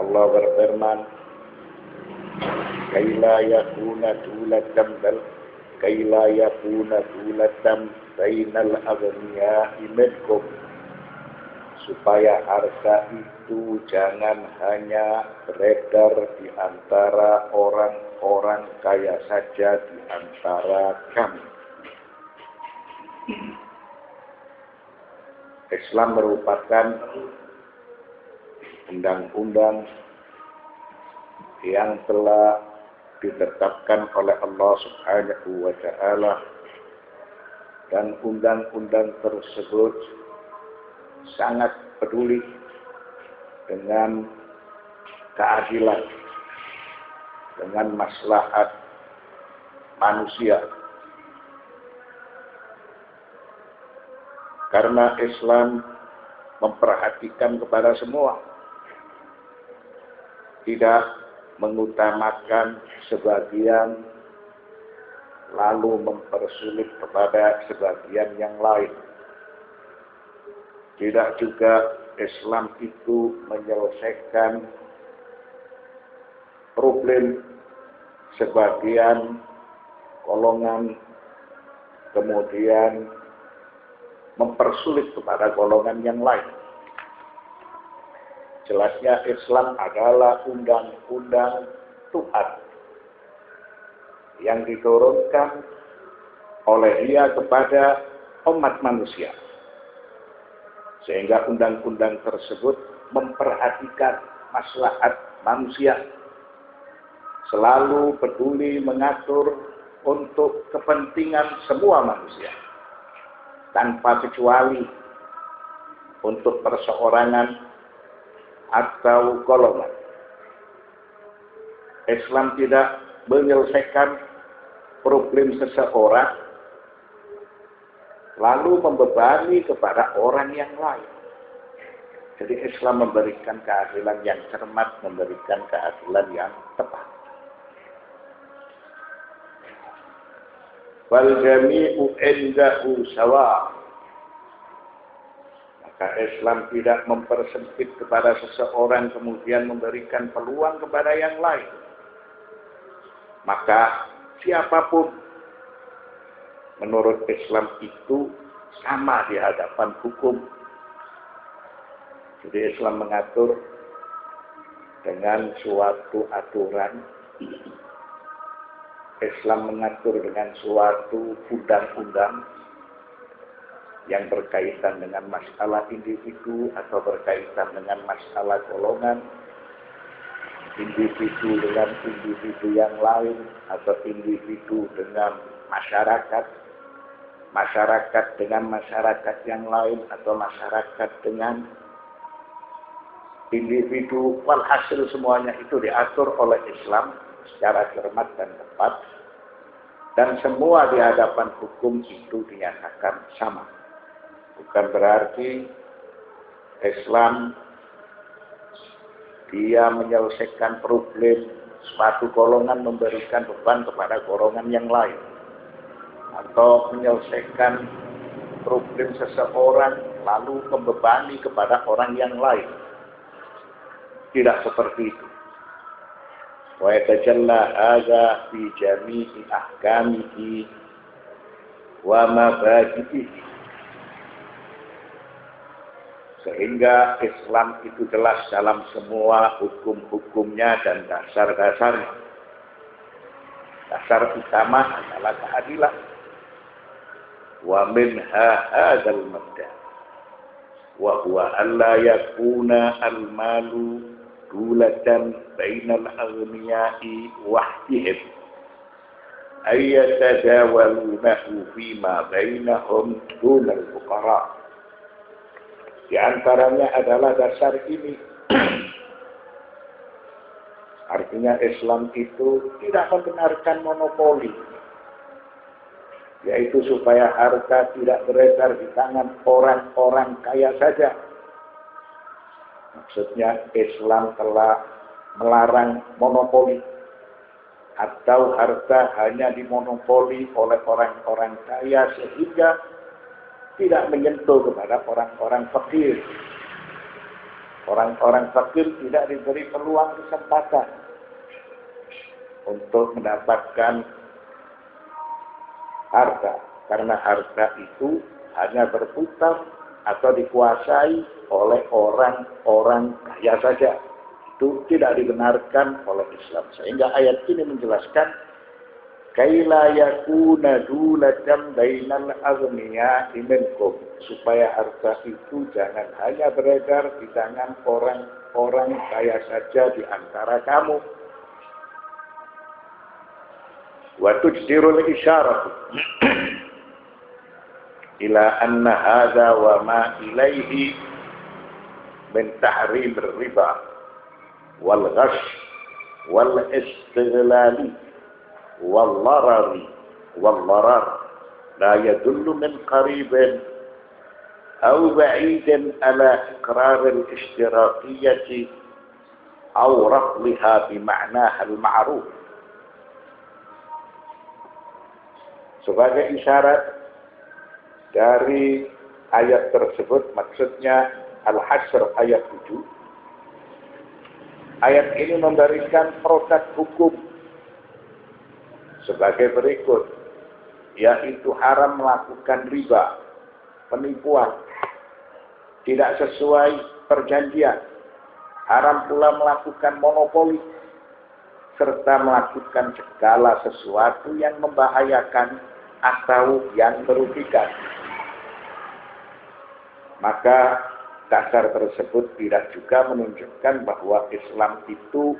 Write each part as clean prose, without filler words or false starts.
Allah berfirman, kaila yakuna dulatan bainal aghniya'i minkum, supaya harta itu jangan hanya beredar di antara orang-orang kaya saja di antara kami. Islam merupakan undang-undang yang telah ditetapkan oleh Allah Subhanahu wa Ta'ala, dan undang-undang tersebut sangat peduli dengan keadilan, dengan maslahat manusia. Karena Islam memperhatikan kepada semua, tidak mengutamakan sebagian lalu mempersulit kepada sebagian yang lain. Tidak juga Islam itu menyelesaikan problem sebagian golongan kemudian mempersulit kepada golongan yang lain. Jelasnya Islam adalah undang-undang Tuhan yang diturunkan oleh Dia kepada umat manusia. Sehingga undang-undang tersebut memperhatikan maslahat manusia, selalu peduli mengatur untuk kepentingan semua manusia, tanpa kecuali untuk perseorangan atau golongan. Islam tidak menyelesaikan problem seseorang lalu membebani kepada orang yang lain. Jadi Islam memberikan keadilan yang cermat, memberikan keadilan yang tepat. Wal jami'u indahu sawa. Maka Islam tidak mempersempit kepada seseorang kemudian memberikan peluang kepada yang lain. Maka siapapun menurut Islam itu sama di hadapan hukum. Jadi Islam mengatur dengan suatu aturan, Islam mengatur dengan suatu undang-undang yang berkaitan dengan masalah individu atau berkaitan dengan masalah golongan, individu dengan individu yang lain, atau individu dengan masyarakat, masyarakat dengan masyarakat yang lain, atau masyarakat dengan individu. Walhasil semuanya itu diatur oleh Islam secara cermat dan tepat, dan semua di hadapan hukum itu dinyatakan sama. Bukan berarti Islam dia menyelesaikan problem suatu golongan memberikan beban kepada golongan yang lain, atau menyelesaikan problem seseorang lalu membebani kepada orang yang lain. Tidak seperti itu. Wa yatajalla hadza fi jami'i ahkamihi wa mabadi'ihi. Sehingga Islam itu jelas dalam semua hukum-hukumnya dan dasar-dasarnya. Dasar utama adalah keadilan. Wa minha hadzal mabda' wa huwa alla yakuna al-malu dulatan bainal aghniya'i wahdihim ay yatadawalunahu fima bainahum dunal fuqara. Di antaranya adalah dasar ini. Artinya Islam itu tidak membenarkan monopoli, yaitu supaya harta tidak beredar di tangan orang-orang kaya saja. Maksudnya Islam telah melarang monopoli, atau harta hanya dimonopoli oleh orang-orang kaya sehingga tidak menyentuh kepada orang-orang fakir. Orang-orang fakir tidak diberi peluang kesempatan untuk mendapatkan harta. Karena harta itu hanya berputar atau dikuasai oleh orang-orang kaya saja. Itu tidak dibenarkan oleh Islam. Sehingga ayat ini menjelaskan kaila yakuna dulatan bainal aghniya'i minkum, supaya harta itu jangan hanya beredar di tangan orang-orang kaya saja di antara kamu. Wa tujdirul isyarat ila anna hadha wa ma ilaihi min tahrim riba wal ghash wal istighlali wal larari wal larar la yadullu min qaribin aw ba'idin ala iqrar al ishtirakiyati aw rafliha bi ma'naha al ma'ruf. Sebagai isyarat dari ayat tersebut, maksudnya Al-Hasr ayat 7, ayat ini memberikan produk hukum sebagai berikut, yaitu haram melakukan riba, penipuan, tidak sesuai perjanjian, haram pula melakukan monopoli, serta melakukan segala sesuatu yang membahayakan atau yang merugikan. Maka dasar tersebut tidak juga menunjukkan bahwa Islam itu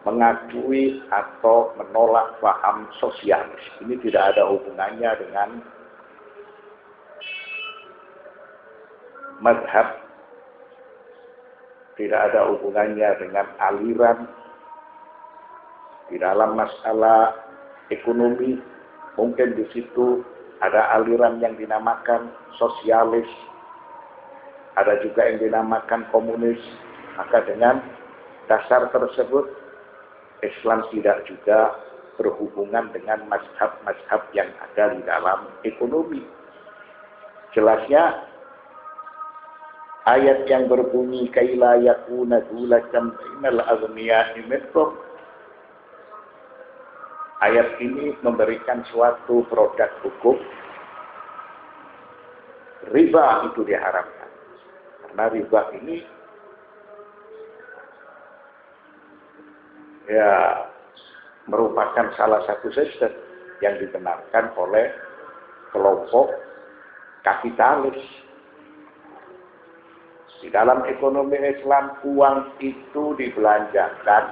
mengakui atau menolak paham sosialis. Ini tidak ada hubungannya dengan mazhab, tidak ada hubungannya dengan aliran. Di dalam masalah ekonomi, mungkin di situ ada aliran yang dinamakan sosialis, ada juga yang dinamakan komunis. Maka dengan dasar tersebut, Islam tidak juga berhubungan dengan mazhab-mazhab yang ada di dalam ekonomi. Jelasnya, ayat yang berbunyi kaila yakuna dulatan bainal aghniya'i minkum, ayat ini memberikan suatu produk hukum. Riba itu diharamkan. Karena riba ini merupakan salah satu sistem yang dibenarkan oleh kelompok kapitalis. Di dalam ekonomi Islam, uang itu dibelanjakan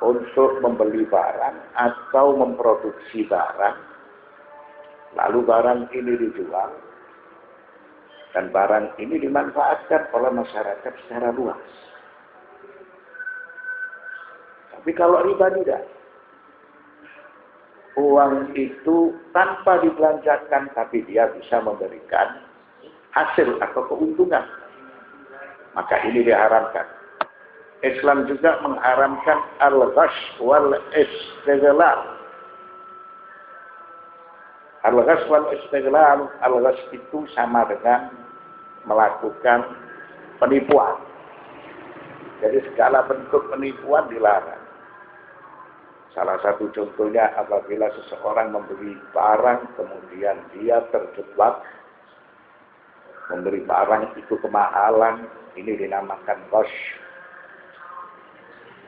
untuk membeli barang atau memproduksi barang, lalu barang ini dijual, dan barang ini dimanfaatkan oleh masyarakat secara luas. Tapi kalau riba tidak, uang itu tanpa dibelanjakan, tapi dia bisa memberikan hasil atau keuntungan, maka ini diharamkan. Islam juga mengharamkan al-ghash wal istighlal. Al-ghash wal istighlal, al-ghash itu sama dengan melakukan penipuan. Jadi segala bentuk penipuan dilarang. Salah satu contohnya apabila seseorang membeli barang kemudian dia terjebak memberi barang itu kemahalan, ini dinamakan ghash.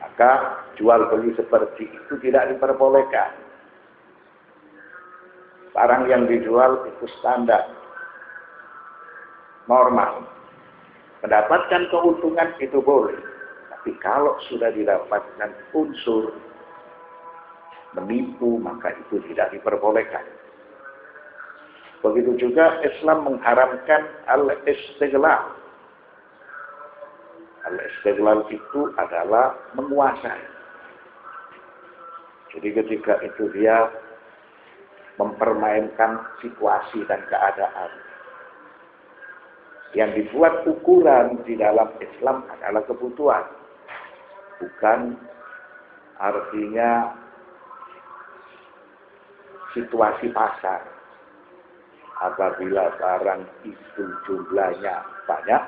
Maka jual beli seperti itu tidak diperbolehkan. Barang yang dijual itu standar, normal. Mendapatkan keuntungan itu boleh. Tapi kalau sudah didapatkan unsur menipu, maka itu tidak diperbolehkan. Begitu juga Islam mengharamkan al-istighlal. Al-istighlal itu adalah menguasai. Jadi ketika itu dia mempermainkan situasi dan keadaan. Yang dibuat ukuran di dalam Islam adalah kebutuhan. Bukan artinya situasi pasar Apabila barang itu jumlahnya banyak,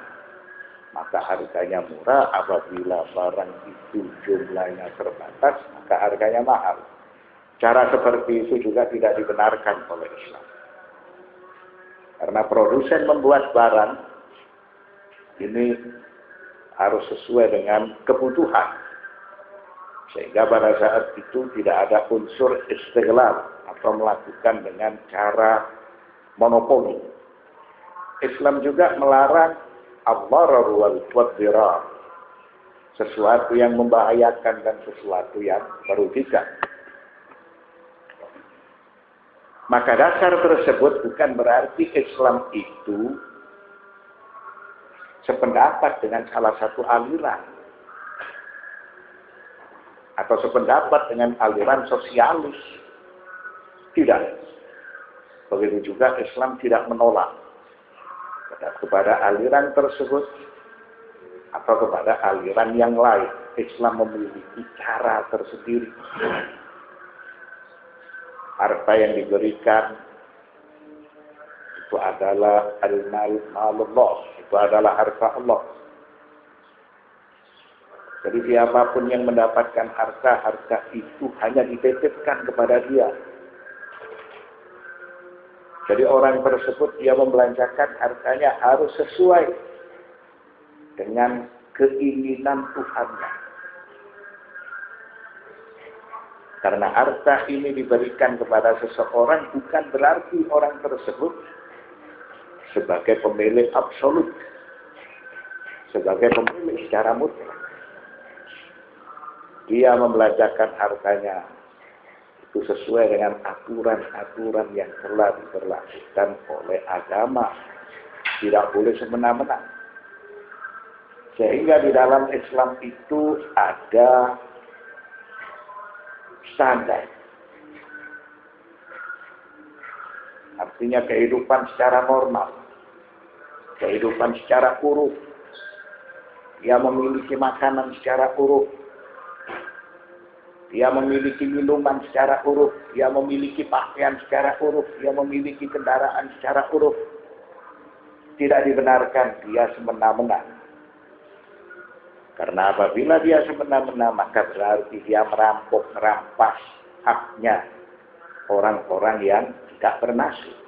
maka harganya murah. Apabila barang itu jumlahnya terbatas, maka harganya mahal. Cara seperti itu juga tidak dibenarkan oleh Islam. Karena produsen membuat barang ini harus sesuai dengan kebutuhan. Sehingga pada saat itu tidak ada unsur istighlal atau melakukan dengan cara monopoli. Islam juga melarang ad-darar wal dirar, sesuatu yang membahayakan dan sesuatu yang merugikan. Maka dasar tersebut bukan berarti Islam itu sependapat dengan salah satu aliran atau sependapat dengan aliran sosialis. Tidak. Begitu juga Islam tidak menolak kepada aliran tersebut atau kepada aliran yang lain. Islam memiliki cara tersendiri. Harta yang diberikan itu adalah al-malullah, itu adalah harta Allah. Jadi siapapun yang mendapatkan harta itu hanya dititipkan kepada dia. Jadi orang tersebut dia membelanjakan hartanya harus sesuai dengan keinginan Tuhannya. Karena harta ini diberikan kepada seseorang bukan berarti orang tersebut sebagai pemilik absolut, sebagai pemilik secara mutlak. Dia membelanjakan hartanya itu sesuai dengan aturan-aturan yang telah diberlakukan oleh agama. Tidak boleh semena-mena. Sehingga di dalam Islam itu ada standar. Artinya kehidupan secara normal. Kehidupan secara uruf. Dia memiliki makanan secara uruf. Dia memiliki minuman secara uruf, dia memiliki pakaian secara uruf, dia memiliki kendaraan secara uruf. Tidak dibenarkan dia semena-mena. Karena apabila dia semena-mena, maka berarti dia merampas haknya orang-orang yang tidak bernasib.